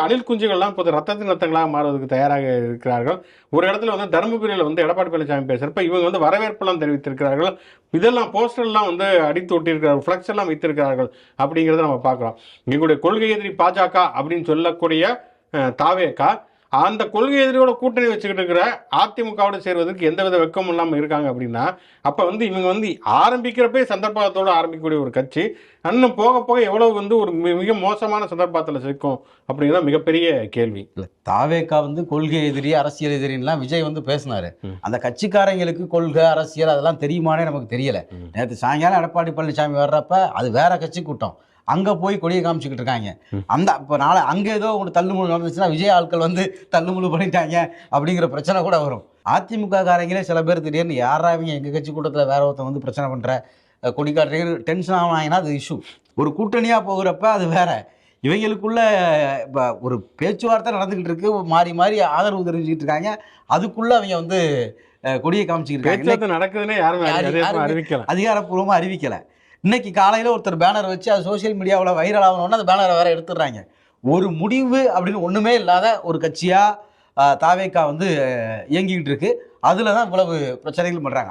அணில் குஞ்சுகள்லாம் இப்போ ரத்தத்தின் ரத்தங்களாக மாறுவதற்கு தயாராக இருக்கிறார்கள். ஒரு இடத்துல வந்து தருமபுரியில் வந்து எடப்பாடி பழனிசாமி பேசுகிறப்ப இவங்க வந்து வரவேற்பெல்லாம் தெரிவித்திருக்கிறார்கள். இதெல்லாம் போஸ்டர்லாம் வந்து அடித்து ஒட்டியிருக்கிறார்கள், ஃப்ளக்ஸ் எல்லாம் வைத்திருக்கிறார்கள் அப்படிங்கிறத நம்ம பார்க்குறோம். எங்களுடைய கொள்கை எதிரி பாஜக அப்படின்னு சொல்லக்கூடிய தாவேகா அந்த கொள்கை எதிரியோட கூட்டணி வச்சுக்கிட்டு இருக்கிற அதிமுகவோட சேர்வதற்கு எந்தவித வெக்கமும் இல்லாமல் இருக்காங்க அப்படின்னா, அப்போ வந்து இவங்க வந்து ஆரம்பிக்கிறப்பே சந்தர்ப்பத்தோடு ஆரம்பிக்கக்கூடிய ஒரு கட்சி இன்னும் போக போக எவ்வளவு வந்து ஒரு மிக மோசமான சந்தர்ப்பத்தில் சேர்க்கும் அப்படிங்கிறது மிகப்பெரிய கேள்வி. இல்லை, தாவேக்கா வந்து கொள்கை எதிரி அரசியல் எதிரின்லாம் விஜய் வந்து பேசினாரு. அந்த கட்சிக்காரங்களுக்கு கொள்கை அரசியல் அதெல்லாம் தெரியுமானே நமக்கு தெரியல. நேற்று சாயங்காலம் எடப்பாடி பழனிசாமி வர்றப்ப அது வேற கட்சி கூட்டம், அங்கே போய் கொடியை காமிச்சிக்கிட்டு இருக்காங்க. அந்த இப்போ நாளை அங்கே ஏதோ ஒரு தள்ளுமுழு நடந்துச்சுன்னா விஜய் ஆட்கள் வந்து தள்ளுமுழு பண்ணிட்டாங்க அப்படிங்கிற பிரச்சனை கூட வரும். அதிமுக காரங்களே சில பேர் திடீர்னு யாராவது எங்கள் கட்சி கூட்டத்தில் வேற ஒருத்தன் வந்து பிரச்சனை பண்ணுற கொடி காட்டுறீங்க டென்ஷன் ஆனாங்கன்னா அது இஷ்யூ. ஒரு கூட்டணியாக போகிறப்ப அது வேற. இவங்களுக்குள்ள இப்போ ஒரு பேச்சுவார்த்தை நடந்துக்கிட்டு இருக்கு, மாறி மாறி ஆதரவு தெரிவிச்சுக்கிட்டு இருக்காங்க. அதுக்குள்ள அவங்க வந்து கொடியை காமிச்சிக்கிட்டு இருக்காங்க. நடக்குதுன்னு யாரும் அதிகாரப்பூர்வமாக அறிவிக்கலை. இன்னைக்கு காலையில் ஒருத்தர் பேனர் வச்சு அது சோசியல் மீடியாவில் வைரல் ஆகணும்னா அந்த பேனரை வேற எடுத்துடுறாங்க. ஒரு முடிவு அப்படின்னு ஒன்றுமே இல்லாத ஒரு கட்சியாக தாவேக்கா வந்து இயங்கிக்கிட்டு இருக்கு. அதில் தான் இவ்வளவு பிரச்சனைகள் பண்ணுறாங்க.